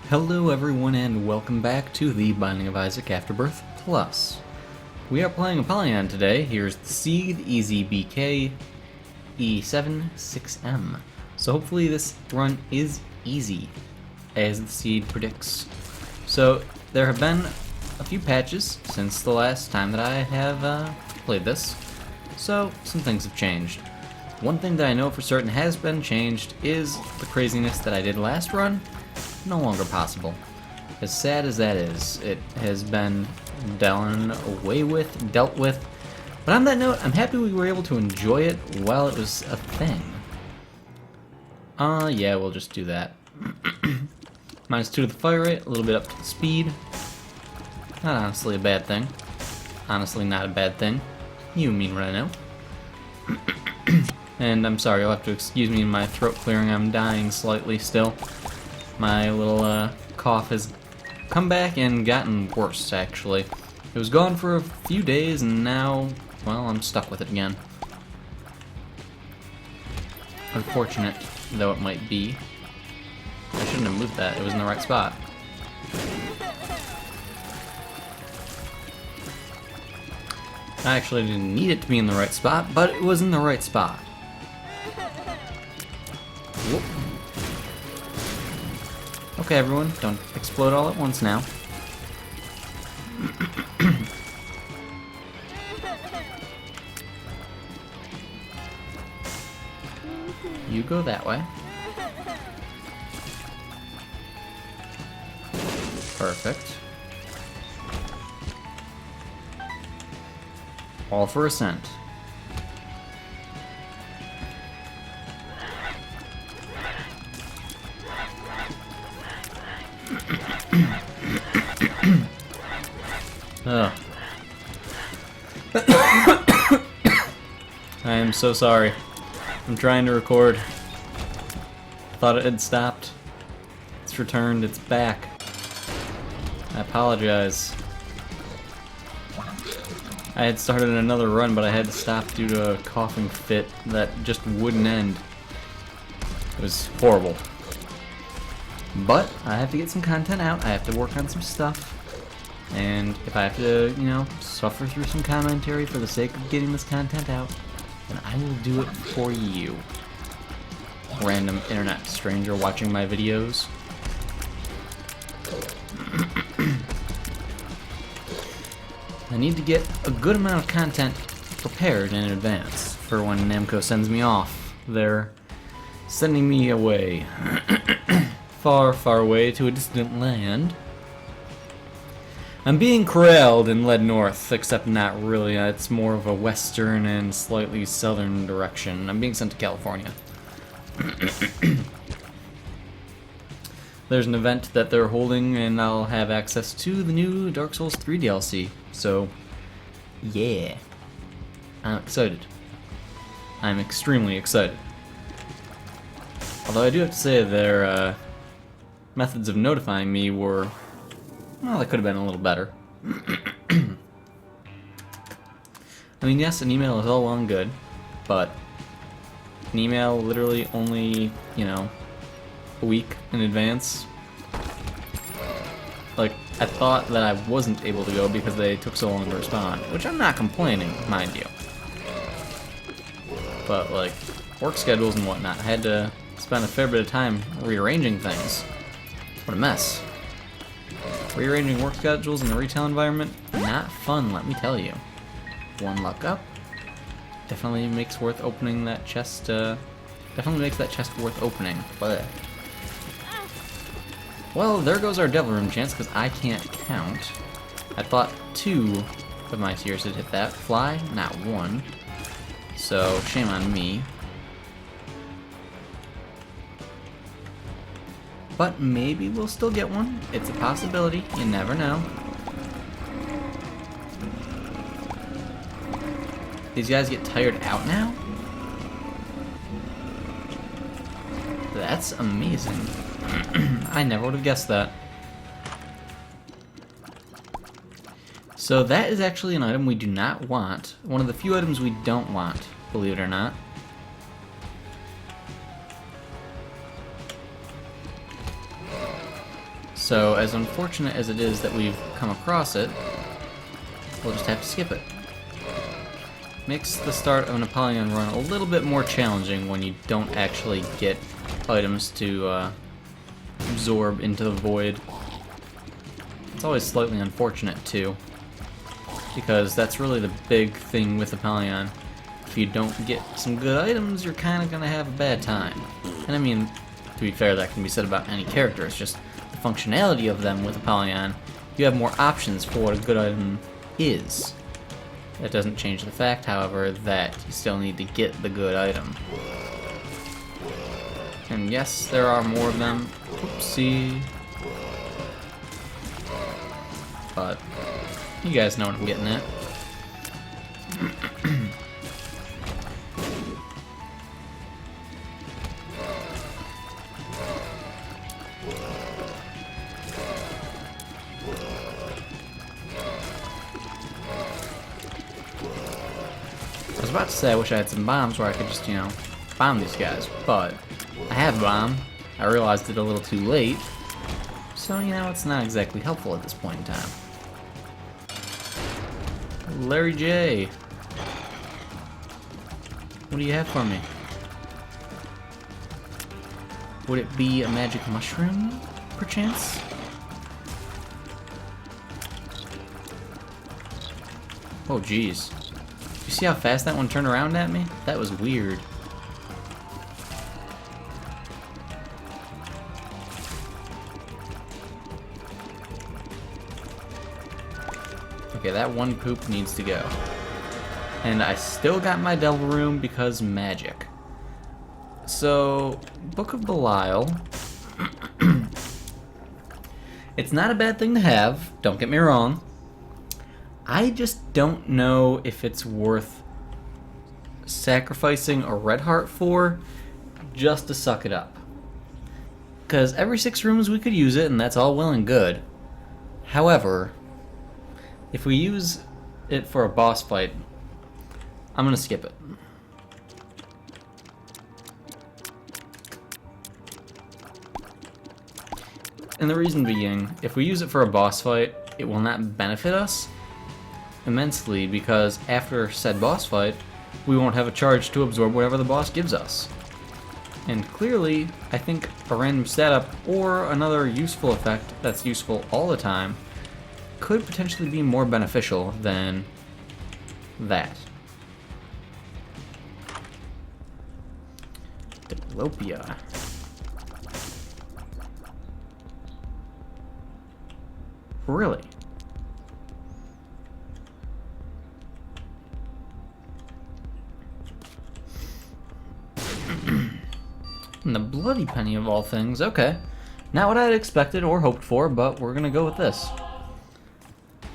Hello everyone and welcome back to the Binding of Isaac Afterbirth Plus. We are playing a Polygon today. Here's the Seed, EZBK, E76M. So hopefully this run is easy, as the Seed predicts. So there have been a few patches since the last time that I have played this, so some things have changed. One thing that I know for certain has been changed is the craziness that I did last run. No longer possible. As sad as that is, it has been dealt with. But on that note, I'm happy we were able to enjoy it while it was a thing. Yeah, we'll just do that. -2 to the fire rate, a little bit up to the speed. Not honestly a bad thing. Honestly not a bad thing. You mean what I know. And I'm sorry, you'll have to excuse me in my throat clearing, I'm dying slightly still. My little cough has come back and gotten worse, actually. It was gone for a few days, and now, well, I'm stuck with it again. Unfortunate though it might be. I shouldn't have moved that, it was in the right spot. I actually didn't need it to be in the right spot, but it was in the right spot. Whoop. Okay, everyone, don't explode all at once now. You go that way. Perfect. All for ascent. Ugh. I am so sorry. I'm trying to record. Thought it had stopped. It's returned, it's back. I apologize. I had started another run, but I had to stop due to a coughing fit that just wouldn't end. It was horrible. But I have to get some content out, I have to work on some stuff. And if I have to, you know, suffer through some commentary for the sake of getting this content out, then I will do it for you. Random internet stranger watching my videos. I need to get a good amount of content prepared in advance for when Namco sends me off. They're sending me away. Far, far away to a distant land. I'm being corralled and led north, except not really. It's more of a western and slightly southern direction. I'm being sent to California. There's an event that they're holding, and I'll have access to the new Dark Souls 3 DLC. So, yeah. I'm excited. I'm extremely excited. Although I do have to say their methods of notifying me were, well, they could have been a little better. I mean, yes, an email is all well and good, but an email literally only, you know, a week in advance. Like, I thought that I wasn't able to go because they took so long to respond, which I'm not complaining, mind you. But, like, work schedules and whatnot, I had to spend a fair bit of time rearranging things. What a mess. Rearranging work schedules in the retail environment, not fun, let me tell you. One luck up. Definitely makes worth opening that chest, definitely makes that chest worth opening. But, well, there goes our Devil Room chance, because I can't count. I thought 2 of my tiers had hit that. Fly, not 1. So, shame on me. But maybe we'll still get one. It's a possibility. You never know. These guys get tired out now? That's amazing. I never would have guessed that. So that is actually an item we do not want. One of the few items we don't want, believe it or not. So, as unfortunate as it is that we've come across it, we'll just have to skip it. Makes the start of an Apollyon run a little bit more challenging when you don't actually get items to absorb into the void. It's always slightly unfortunate too, because that's really the big thing with Apollyon. If you don't get some good items, you're kind of going to have a bad time. And I mean, to be fair, that can be said about any character. It's just the functionality of them with Apollyon. You have more options for what a good item is. That doesn't change the fact, however, that you still need to get the good item. And yes, there are more of them. Oopsie. But you guys know what I'm getting at. I was about to say I wish I had some bombs where I could just, you know, bomb these guys, but I have a bomb. I realized it a little too late, so, you know, it's not exactly helpful at this point in time. Larry J. What do you have for me? Would it be a magic mushroom, perchance? Oh, jeez. You see how fast that one turned around at me? That was weird. Okay, that one poop needs to go. And I still got my Devil Room because magic. So, Book of Belial. It's not a bad thing to have, don't get me wrong. I just don't know if it's worth sacrificing a red heart for just to suck it up. Because every 6 rooms we could use it, and that's all well and good. However, if we use it for a boss fight, I'm gonna skip it. And the reason being, if we use it for a boss fight, it will not benefit us immensely, because after said boss fight, we won't have a charge to absorb whatever the boss gives us. And clearly, I think a random setup or another useful effect that's useful all the time could potentially be more beneficial than that. Diplopia. Really? And the Bloody Penny of all things. Okay. Not what I had expected or hoped for, but we're gonna go with this.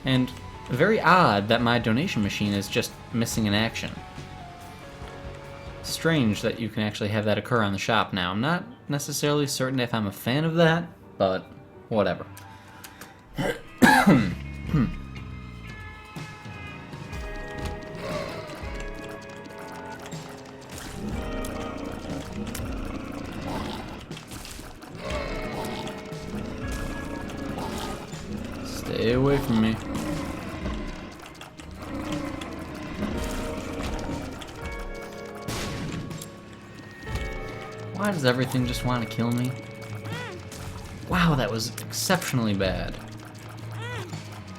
And very odd that my donation machine is just missing in action. Strange that you can actually have that occur on the shop now. I'm not necessarily certain if I'm a fan of that, but whatever. Stay away from me. Why does everything just want to kill me? Wow, that was exceptionally bad.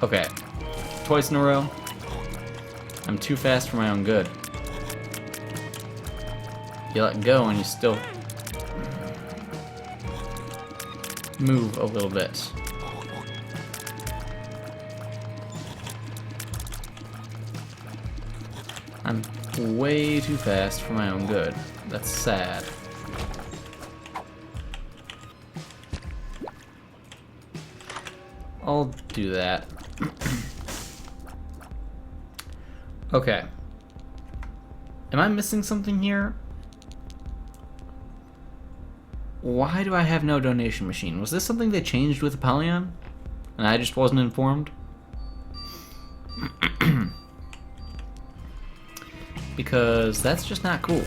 Okay, twice in a row. I'm too fast for my own good. You let go and you still move a little bit. I'm way too fast for my own good. That's sad. I'll do that. Okay. Am I missing something here? Why do I have no donation machine? Was this something they changed with Apollyon? And I just wasn't informed? Because that's just not cool.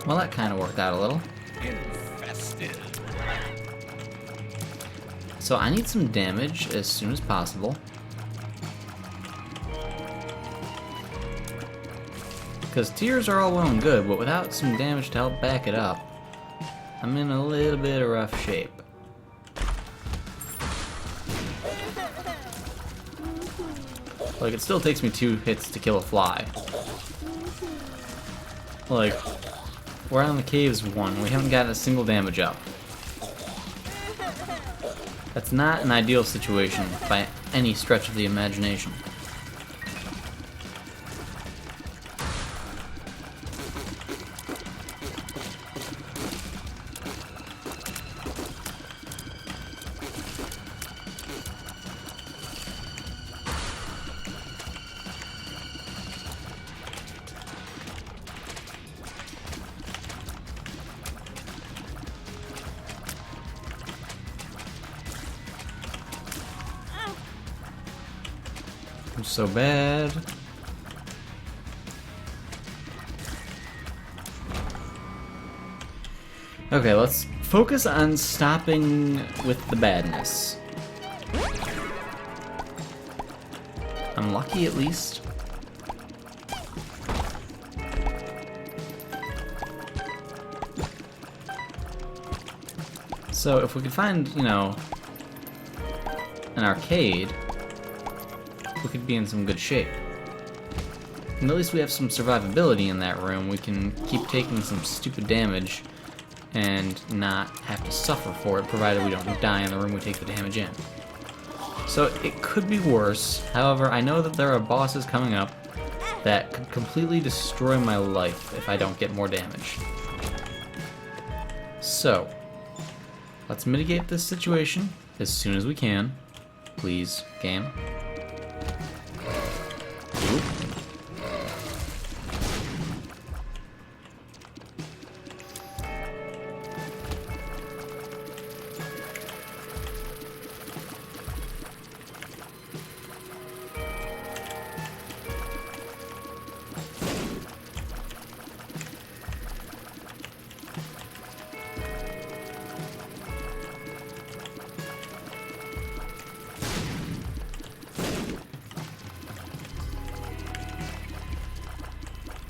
Well, that kind of worked out a little. Infested. So I need some damage as soon as possible. Because tears are all well and good, but without some damage to help back it up, I'm in a little bit of rough shape. Like, it still takes me 2 hits to kill a fly. Like, we're on the caves 1, we haven't gotten a single damage up. That's not an ideal situation by any stretch of the imagination. I'm so bad. Okay, let's focus on stopping with the badness. I'm lucky at least. So if we could find, you know, an arcade, we could be in some good shape. And at least we have some survivability in that room. We can keep taking some stupid damage and not have to suffer for it, provided we don't die in the room we take the damage in. So it could be worse. However, I know that there are bosses coming up that could completely destroy my life if I don't get more damage. So, let's mitigate this situation as soon as we can. Please, game. Oop.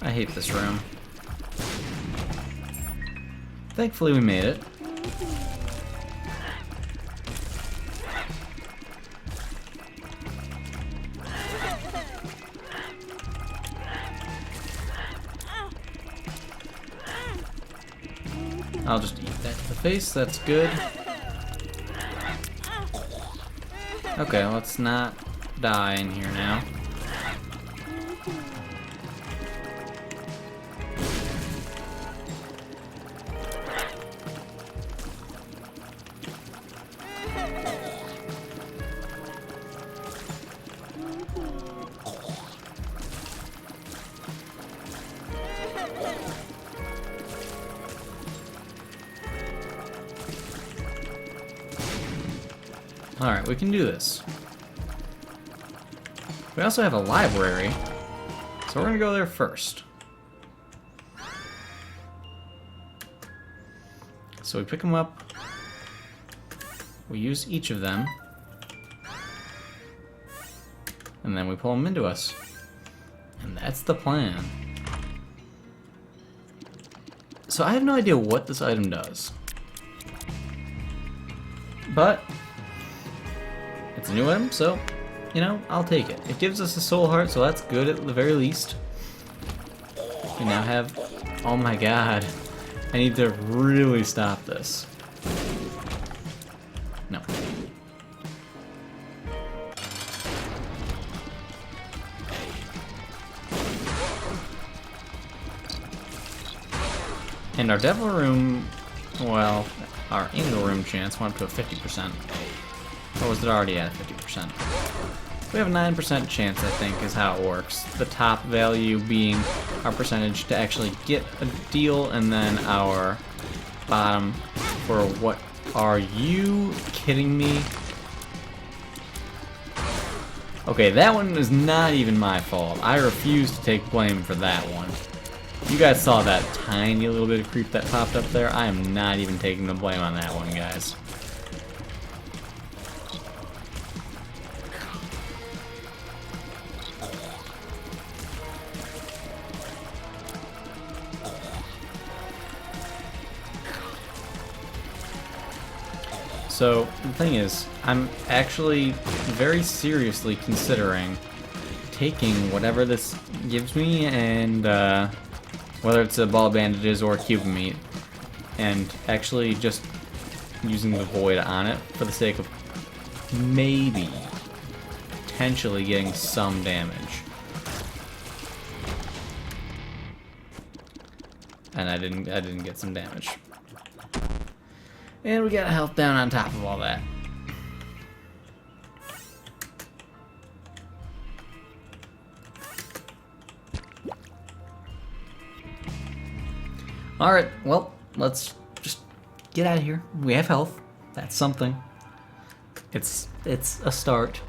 I hate this room. Thankfully we made it. I'll just eat that to the face, that's good. Okay, let's not die in here now. Alright, we can do this. We also have a library, so we're gonna go there first. So we pick them up, we use each of them, and then we pull them into us. And that's the plan. So I have no idea what this item does. But it's a new item, so, you know, I'll take it. It gives us a soul heart, so that's good at the very least. We now have... Oh my god. I need to really stop this. No. And our Devil Room... Well, our Angel Room chance went up to a 50%. Or was it already at 50%? We have a 9% chance, I think, is how it works. The top value being our percentage to actually get a deal, and then our bottom for what... Are you kidding me? Okay, that one is not even my fault. I refuse to take blame for that one. You guys saw that tiny little bit of creep that popped up there. I am not even taking the blame on that one, guys. So, the thing is, I'm actually very seriously considering taking whatever this gives me, and whether it's a ball of bandages or Cuban meat, and actually just using the void on it for the sake of maybe potentially getting some damage. And I didn't get some damage. And we got a health down on top of all that. Alright, well, let's just get out of here. We have health. That's something. It's a start.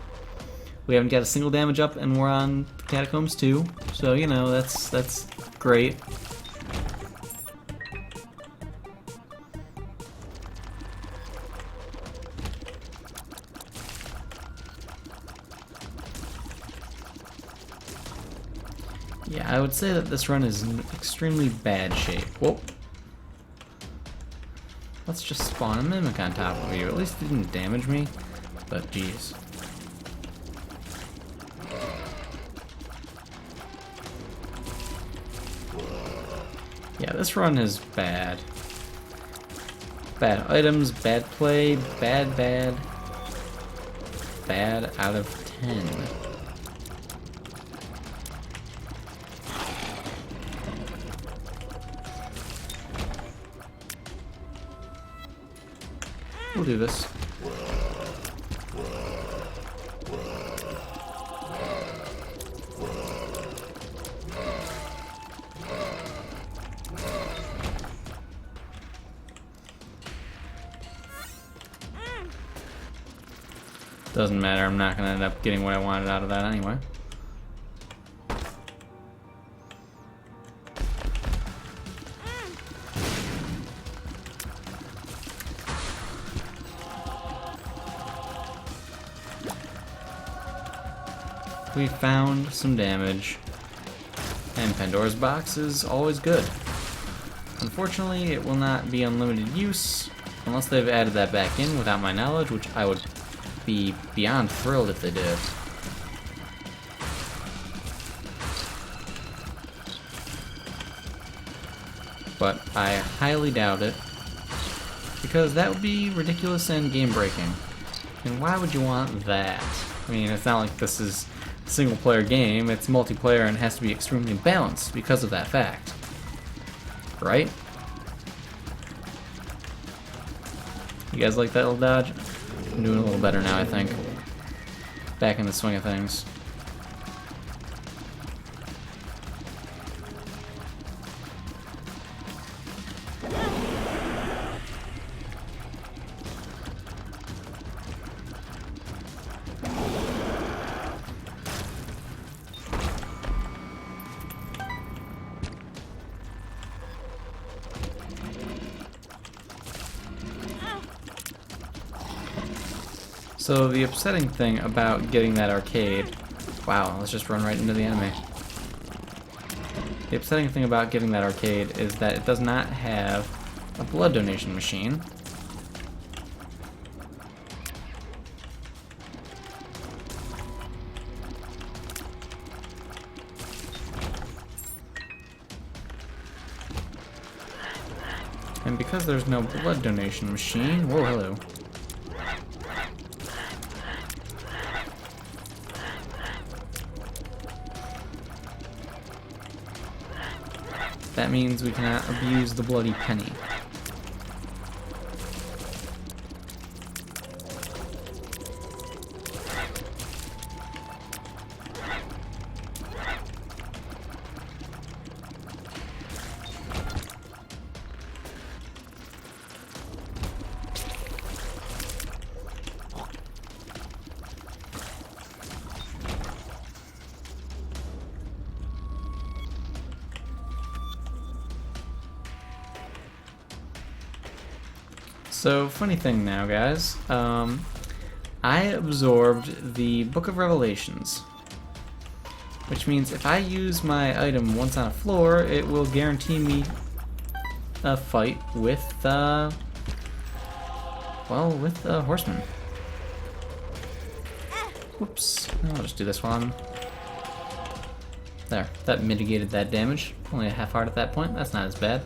We haven't got a single damage up, and we're on Catacombs 2. So, you know, that's great. Yeah, I would say that this run is in extremely bad shape. Whoa. Let's just spawn a mimic on top of you. At least it didn't damage me, but geez. Yeah, this run is bad. Bad items, bad play, bad out of 10. We'll do this. Doesn't matter, I'm not gonna end up getting what I wanted out of that anyway. We found some damage, and Pandora's box is always good. Unfortunately, it will not be unlimited use unless they've added that back in without my knowledge, which I would be beyond thrilled if they did. But I highly doubt it, because that would be ridiculous and game-breaking. And why would you want that? I mean, it's not like this is a single-player game, it's multiplayer and has to be extremely balanced because of that fact. Right? You guys like that little dodge? I'm doing a little better now, I think. Back in the swing of things. So the upsetting thing about getting that arcade... Wow, let's just run right into the enemy. The upsetting thing about getting that arcade is that it does not have a blood donation machine. And because there's no blood donation machine... Whoa, hello. That means we cannot abuse the bloody penny. So, funny thing now, guys. I absorbed the Book of Revelations, which means if I use my item once on a floor, it will guarantee me a fight with, with a horseman. Whoops. I'll just do this one. There. That mitigated that damage. Only a half heart at that point. That's not as bad.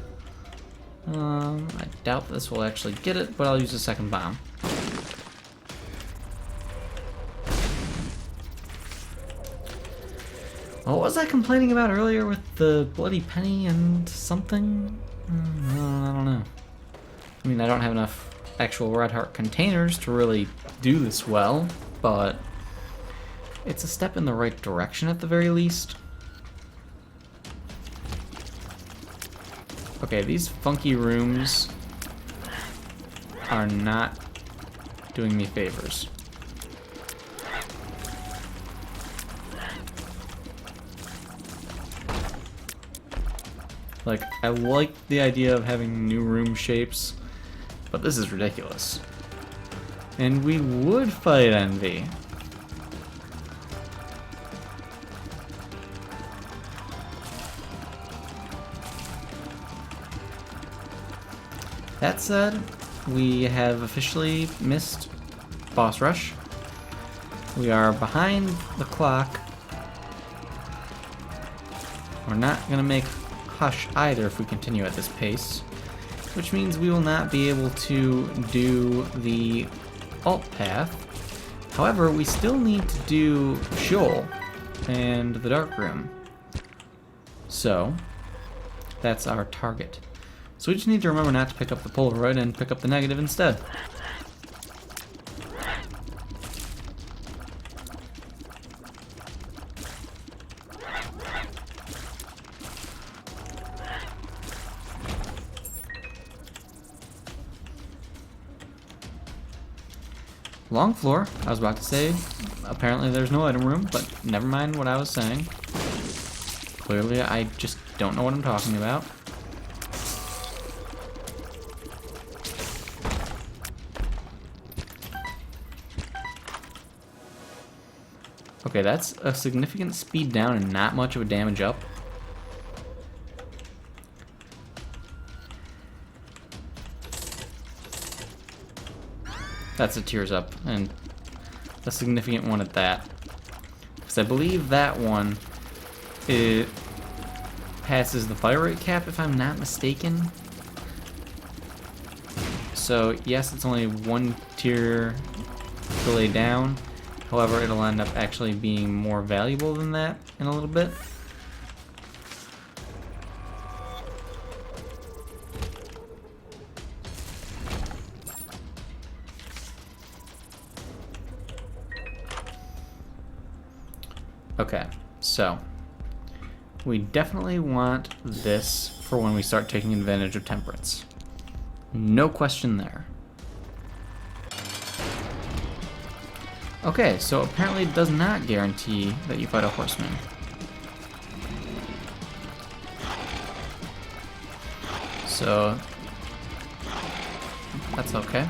I doubt this will actually get it, but I'll use a second bomb. What was I complaining about earlier with the bloody penny and something? I don't know. I mean, I don't have enough actual red heart containers to really do this well, but it's a step in the right direction at the very least. Okay, these funky rooms are not doing me favors. Like, I like the idea of having new room shapes, but this is ridiculous. And we would fight Envy. That said, we have officially missed boss rush. We are behind the clock. We're not going to make Hush either if we continue at this pace, which means we will not be able to do the alt path. However, we still need to do Sheol and the Dark Room. So, that's our target. So we just need to remember not to pick up the Polaroid and pick up the negative instead. Long floor, I was about to say, apparently there's no item room, but never mind what I was saying. Clearly I just don't know what I'm talking about. Okay, that's a significant speed down and not much of a damage up. That's a tears up, and a significant one at that. Because I believe that one, it passes the fire rate cap, if I'm not mistaken. So yes, it's only one tier delay down. However, it'll end up actually being more valuable than that in a little bit. Okay, so we definitely want this for when we start taking advantage of temperance. No question there. Okay, so apparently it does not guarantee that you fight a horseman. So that's okay.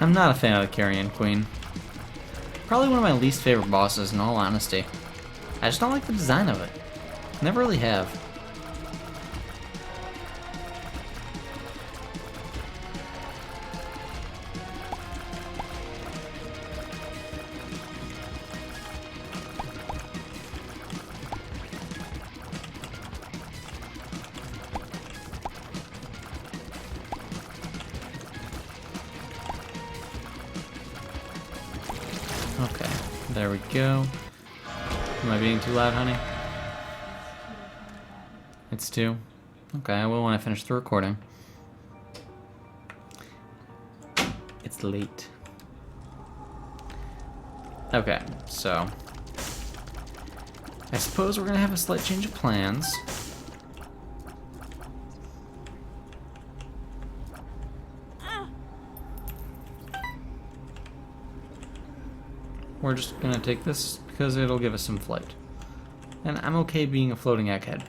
I'm not a fan of the Carrion Queen. Probably one of my least favorite bosses, in all honesty. I just don't like the design of it. Never really have. Okay, there we go. Am I being too loud, honey? It's 2. Okay, I will when I finish the recording. It's late. Okay, so I suppose we're gonna have a slight change of plans. We're just gonna take this because it'll give us some flight. And I'm okay being a floating egghead.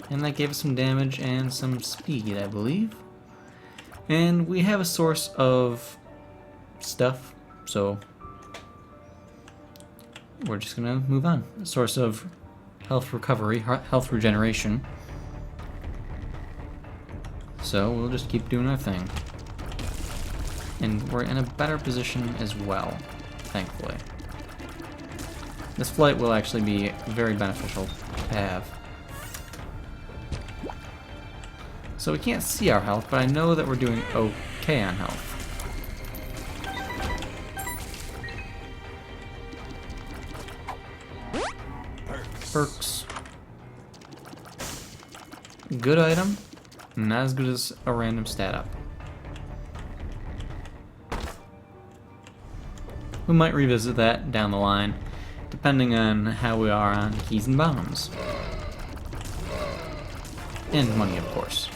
And that gave us some damage and some speed, I believe. And we have a source of stuff, so we're just gonna move on. A source of health recovery, health regeneration. So we'll just keep doing our thing. And we're in a better position as well, thankfully. This flight will actually be very beneficial to have. So we can't see our health, but I know that we're doing okay on health. Perks. Good item, not as good as a random stat up. We might revisit that down the line, depending on how we are on keys and bombs. And money, of course.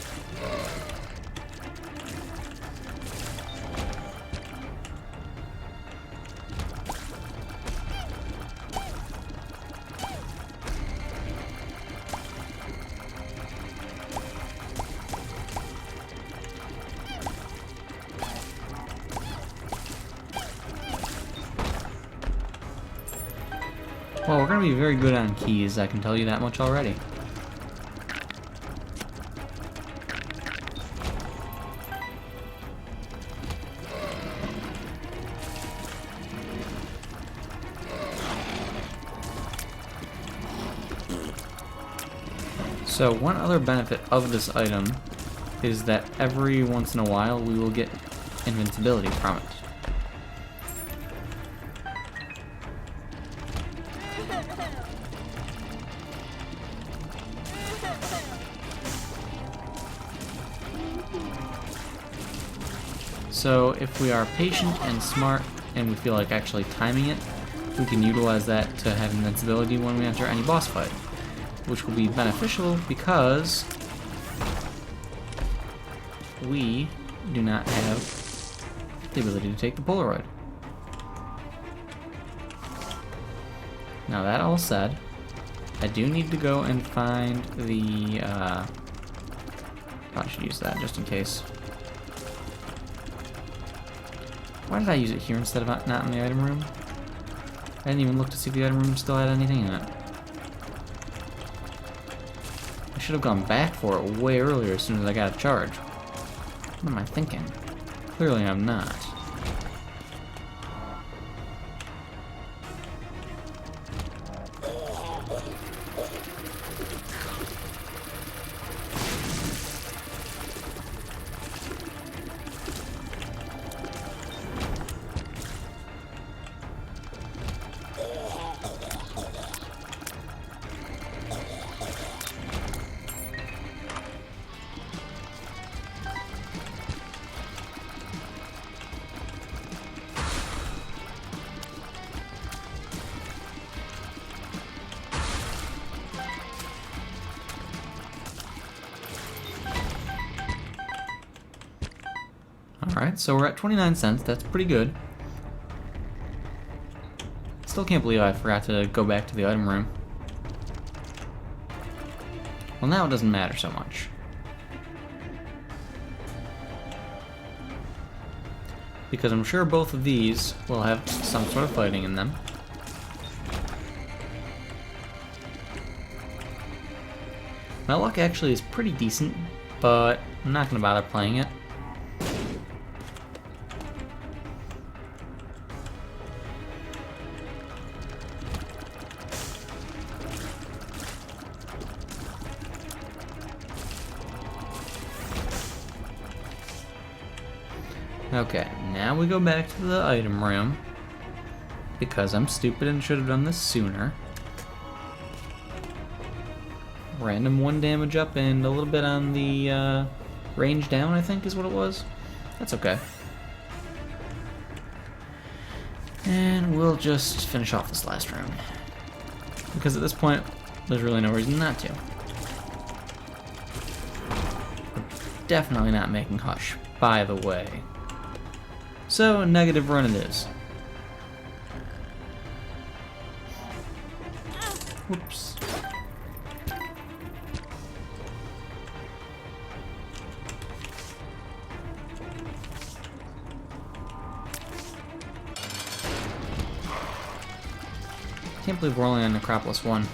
Well, we're going to be very good on keys, I can tell you that much already. So one other benefit of this item is that every once in a while we will get invincibility from it. So if we are patient and smart and we feel like actually timing it, we can utilize that to have invincibility when we enter any boss fight, which will be beneficial because we do not have the ability to take the Polaroid. Now that all said, I do need to go and find the, probably should use that just in case. Why did I use it here instead of not in the item room? I didn't even look to see if the item room still had anything in it. I should have gone back for it way earlier as soon as I got a charge. What am I thinking? Clearly I'm not. Alright, so we're at 29 cents. That's pretty good. Still can't believe I forgot to go back to the item room. Well, now it doesn't matter so much. Because I'm sure both of these will have some sort of fighting in them. My luck actually is pretty decent, but I'm not going to bother playing it. Okay, now we go back to the item room, because I'm stupid and should have done this sooner. Random 1 damage up and a little bit on the range down, I think is what it was. That's okay. And we'll just finish off this last room. Because at this point, there's really no reason not to. We're definitely not making Hush, by the way. So, negative run it is. Whoops. Can't believe we're only on Necropolis 1.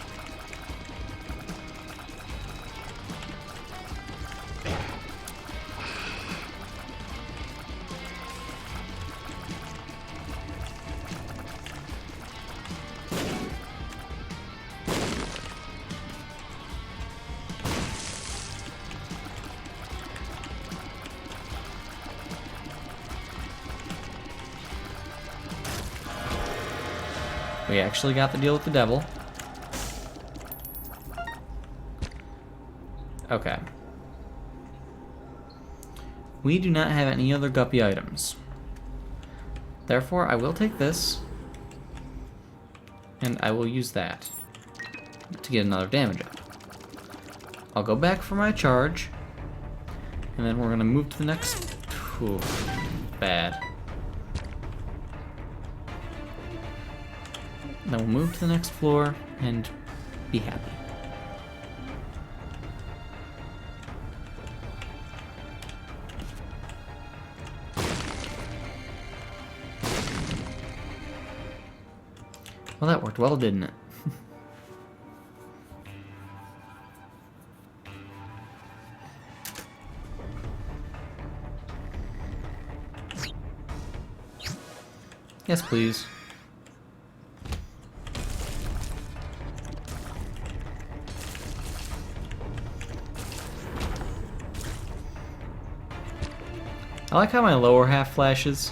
We actually got the deal with the devil. Okay. We do not have any other guppy items. Therefore, I will take this. And I will use that to get another damage up. I'll go back for my charge. And then we're going to move to the next... Ooh, bad. Then we'll move to the next floor and be happy. Well, that worked well, didn't it? Yes, please. I like how my lower half flashes,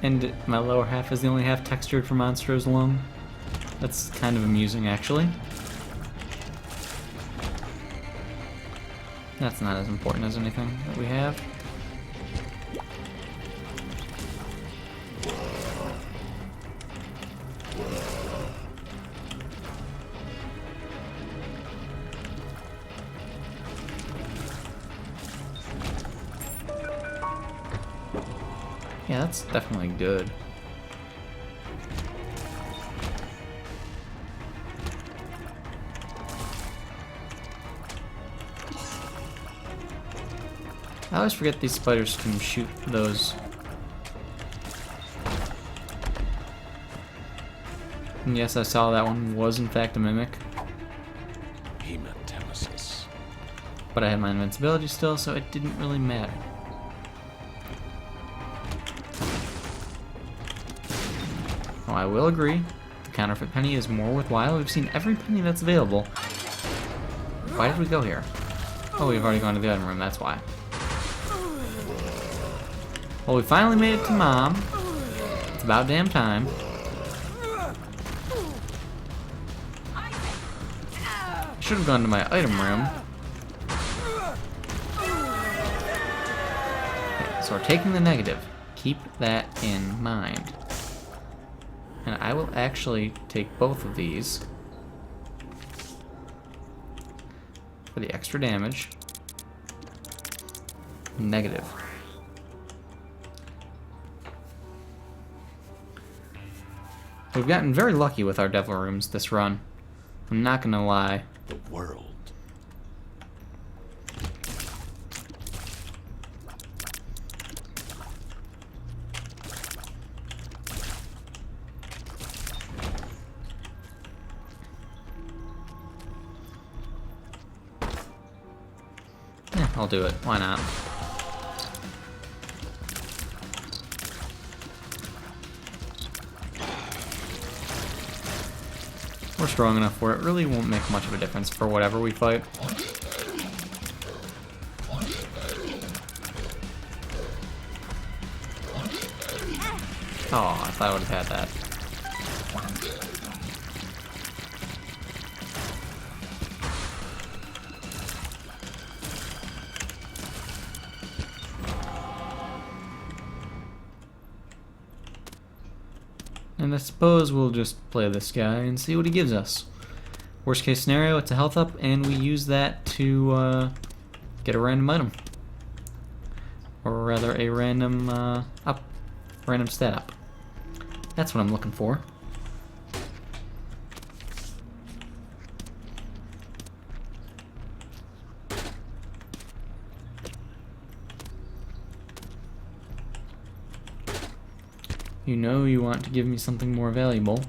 and my lower half is the only half textured for monsters alone. That's kind of amusing, actually. That's not as important as anything that we have. Yeah, that's definitely good. I always forget these spiders can shoot those. And yes, I saw that one was in fact a mimic. Hematemesis. But I had my invincibility still, so it didn't really matter. Oh, I will agree. The counterfeit penny is more worthwhile. We've seen every penny that's available. Why did we go here? Oh, we've already gone to the item room, that's why. Well, we finally made it to Mom. It's about damn time. I should have gone to my item room. Okay, so we're taking the negative. Keep that in mind. And I will actually take both of these for the extra damage. Negative. We've gotten very lucky with our devil rooms this run. I'm not gonna lie. The world. Yeah, I'll do it. Why not? We're strong enough where it really won't make much of a difference for whatever we fight. Oh, I thought I would have had that. And I suppose we'll just play this guy and see what he gives us. Worst case scenario, it's a health up, and we use that to get a random item. Or rather, a random random stat up. That's what I'm looking for. You know you want to give me something more valuable.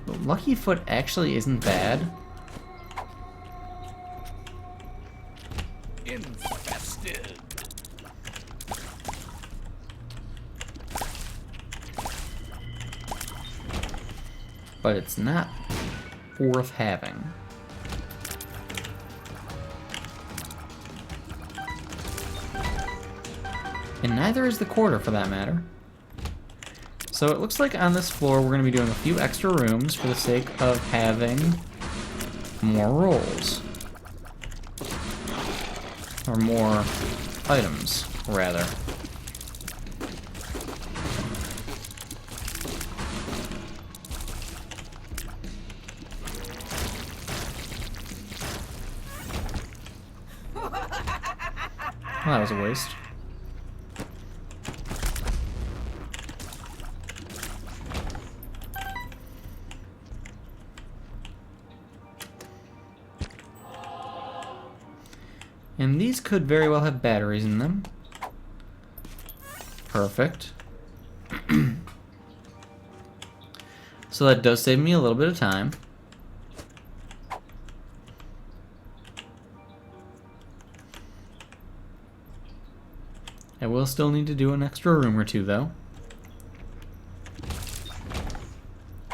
But Lucky Foot actually isn't bad. Infested. But it's not worth having. And neither is the quarter, for that matter. So it looks like on this floor we're going to be doing a few extra rooms for the sake of having more rolls. Or more items, rather. Well, that was a waste. And these could very well have batteries in them. Perfect. So that does save me a little bit of time. I will still need to do an extra room or two, though.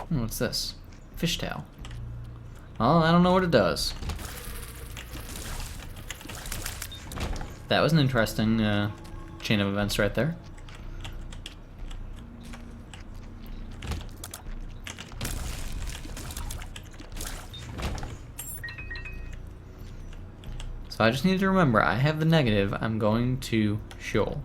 What's this? Fishtail. Well, I don't know what it does. That was an interesting chain of events right there. So I just need to remember, I have the negative. I'm going to Sheol.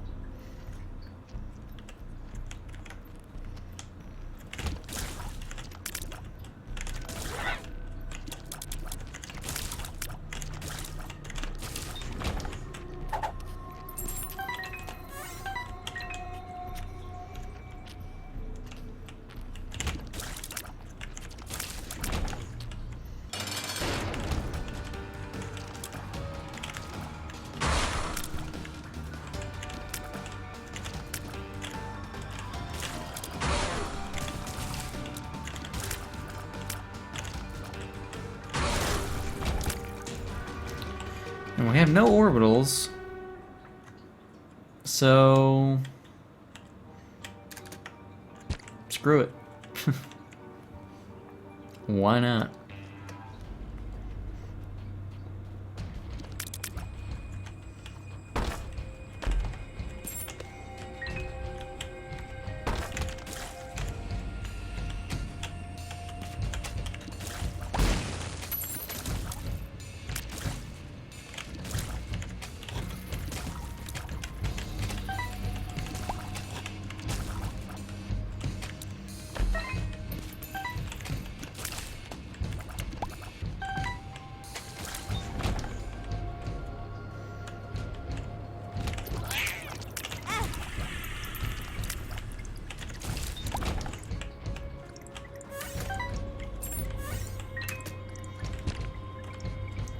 And we have no orbitals, so screw it. Why not?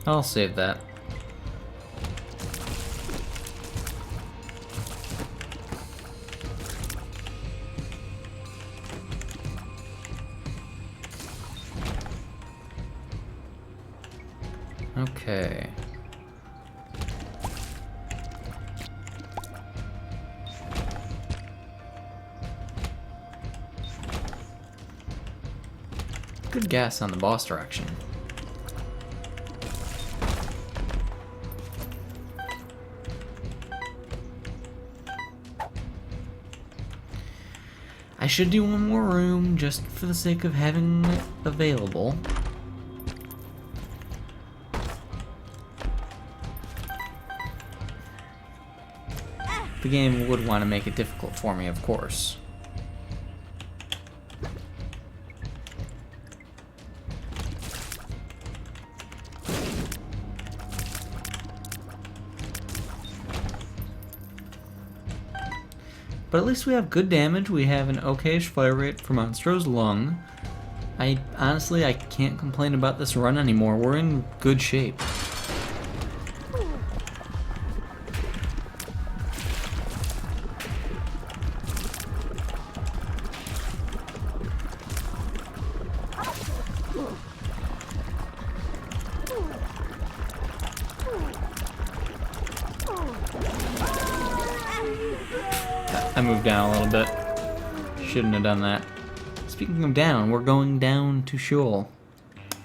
I'll save that. Okay. Good guess on the boss direction. I should do one more room just for the sake of having it available. the game would want to make it difficult for me, of course. But at least we have good damage. We have an okayish fire rate for Monstro's Lung. Honestly, I can't complain about this run anymore. We're in good shape. I moved down a little bit. Shouldn't have done that. Speaking of down, we're going down to Sheol.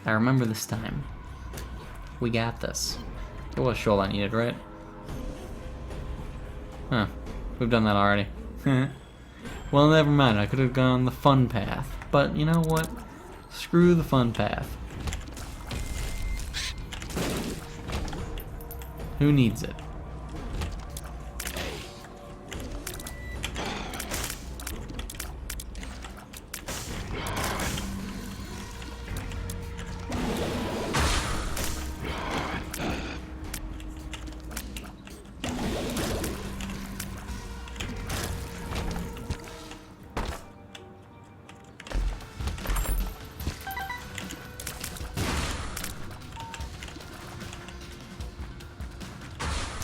I remember this time. We got this. It was Sheol I needed, right? Huh. We've done that already. Well, never mind. I could have gone the fun path. But you know what? Screw the fun path. Who needs it?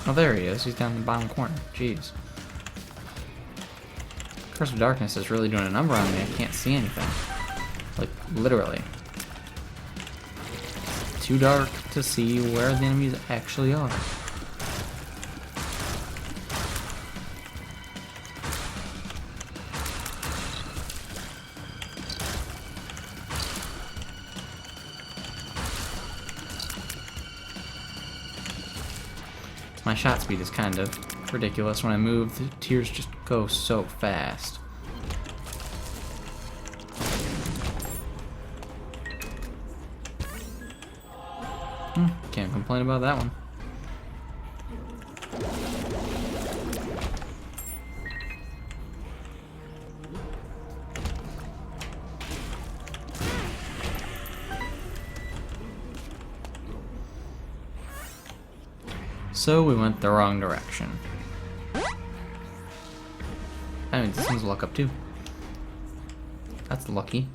Oh, there he is. He's down in the bottom corner. Jeez. Curse of Darkness is really doing a number on me. I can't see anything. Like, literally. It's too dark to see where the enemies actually are. My shot speed is kind of ridiculous. When I move, the tears just go so fast. Can't complain about that one. So we went the wrong direction. I mean, this one's luck up too. That's lucky.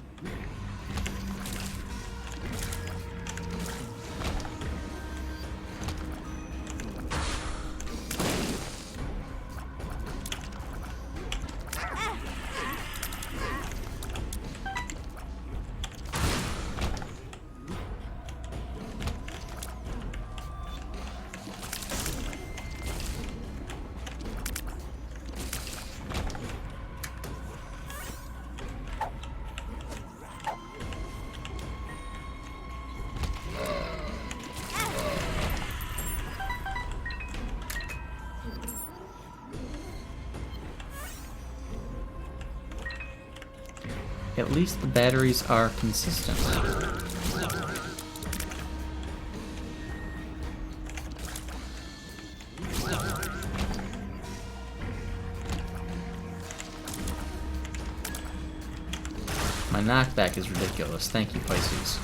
At least the batteries are consistent. My knockback is ridiculous. Thank you, Pisces.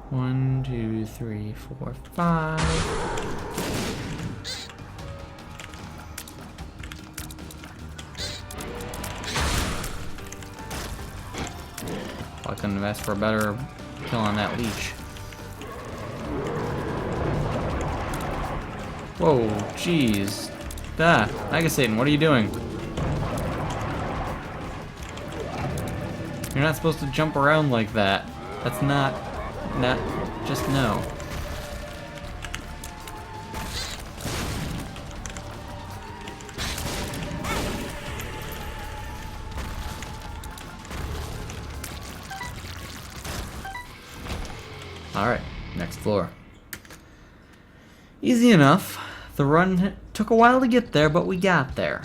One, two, three, four, five. I couldn't have asked for a better kill on that leech. Whoa, jeez. Mega Satan, what are you doing? You're not supposed to jump around like that. That's not just no. Alright, next floor. Easy enough. The run Took a while to get there, but we got there.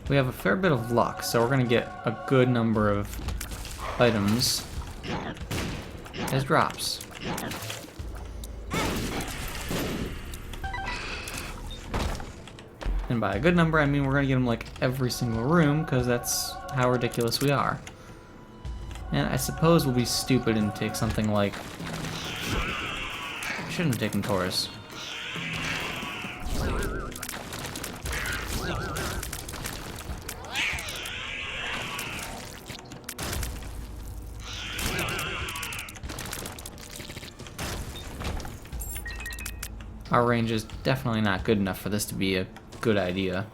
We have a fair bit of luck, so we're gonna get a good number of items as drops. And by a good number, I mean we're gonna get them like every single room, because that's how ridiculous we are. And I suppose we'll be stupid and take something like... I shouldn't have taken Taurus. Our range is definitely not good enough for this to be a good idea.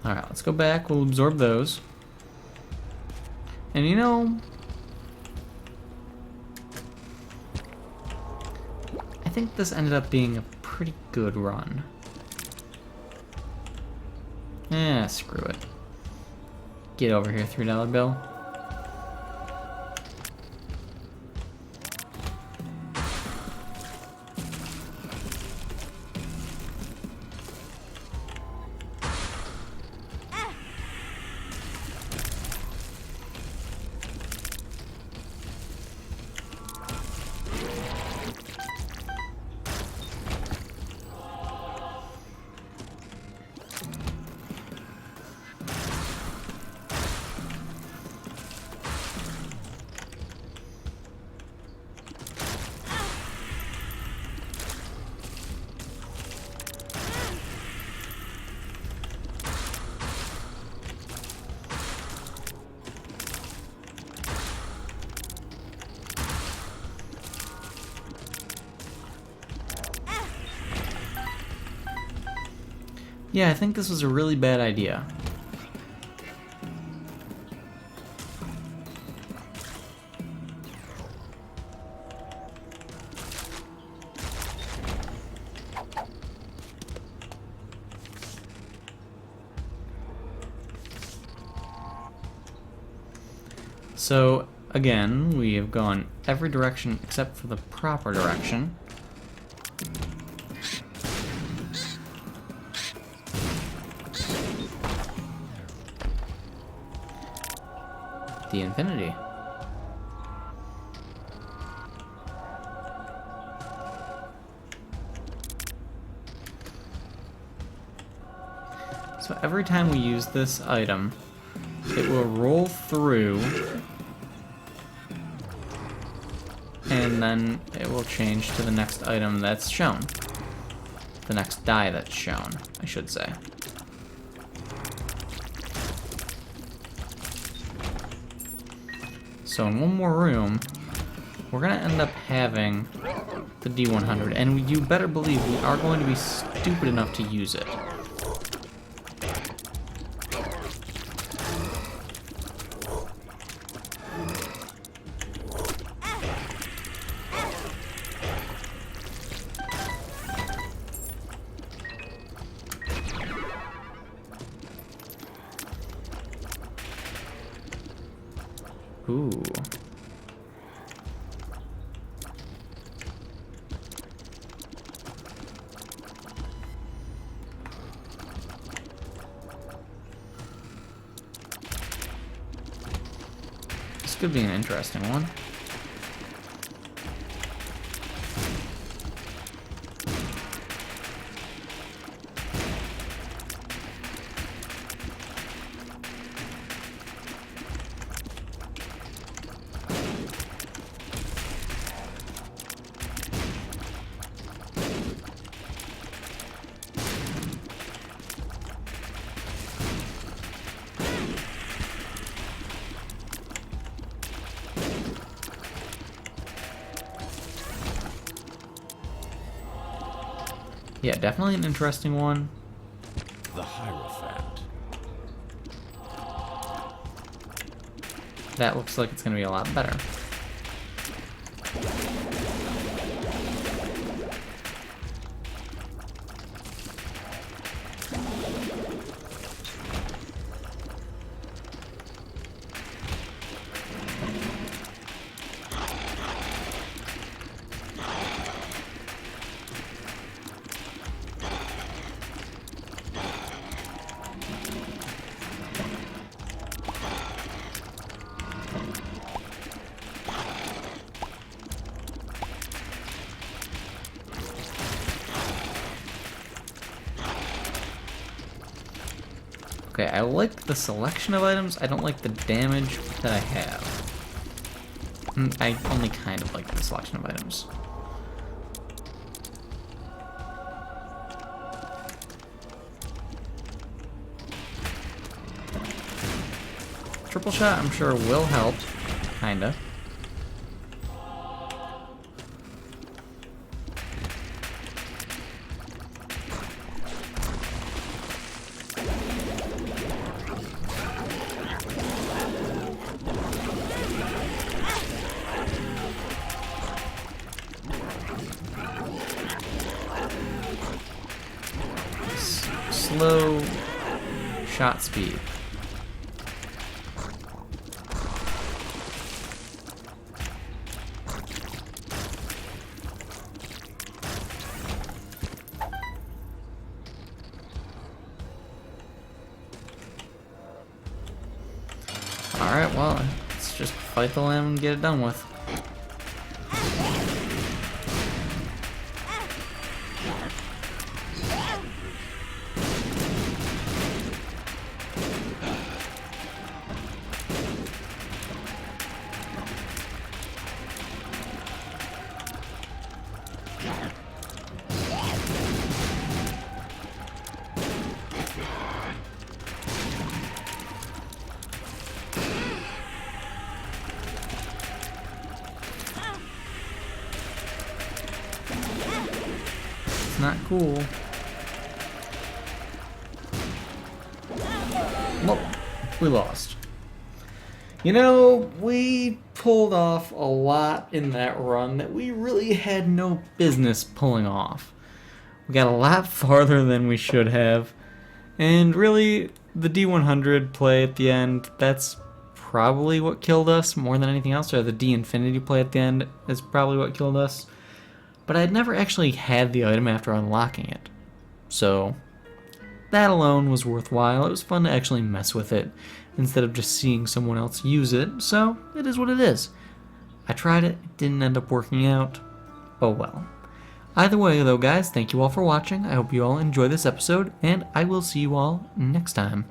Alright, let's go back. We'll absorb those. And you know, I think this ended up being a pretty good run. Eh, screw it. Get over here, $3 bill. Yeah, I think this was a really bad idea. So, again, we have gone every direction except for the proper direction. The infinity. So every time we use this item, it will roll through, and then it will change to the next item that's shown. The next die that's shown, I should say. So in one more room, we're gonna end up having the D100, and you better believe we are going to be stupid enough to use it. Ooh. This could be an interesting one. Yeah, definitely an interesting one. The Hierophant. That looks like it's going to be a lot better. Okay, I like the selection of items. I don't like the damage that I have. I only kind of like the selection of items. Triple shot, I'm sure, will help. Kinda. Slow shot speed. Alright, well, let's just fight the lamb and get it done with. It's not cool. Nope, we lost. You know, we pulled off a lot in that run that we really had no business pulling off. We got a lot farther than we should have, and really, the D100 play at the end, that's probably what killed us more than anything else, or the D-Infinity play at the end is probably what killed us. But I'd never actually had the item after unlocking it, so that alone was worthwhile. It was fun to actually mess with it instead of just seeing someone else use it, so it is what it is. I tried it, it didn't end up working out. Oh well. Either way though guys, thank you all for watching. I hope you all enjoy this episode, and I will see you all next time.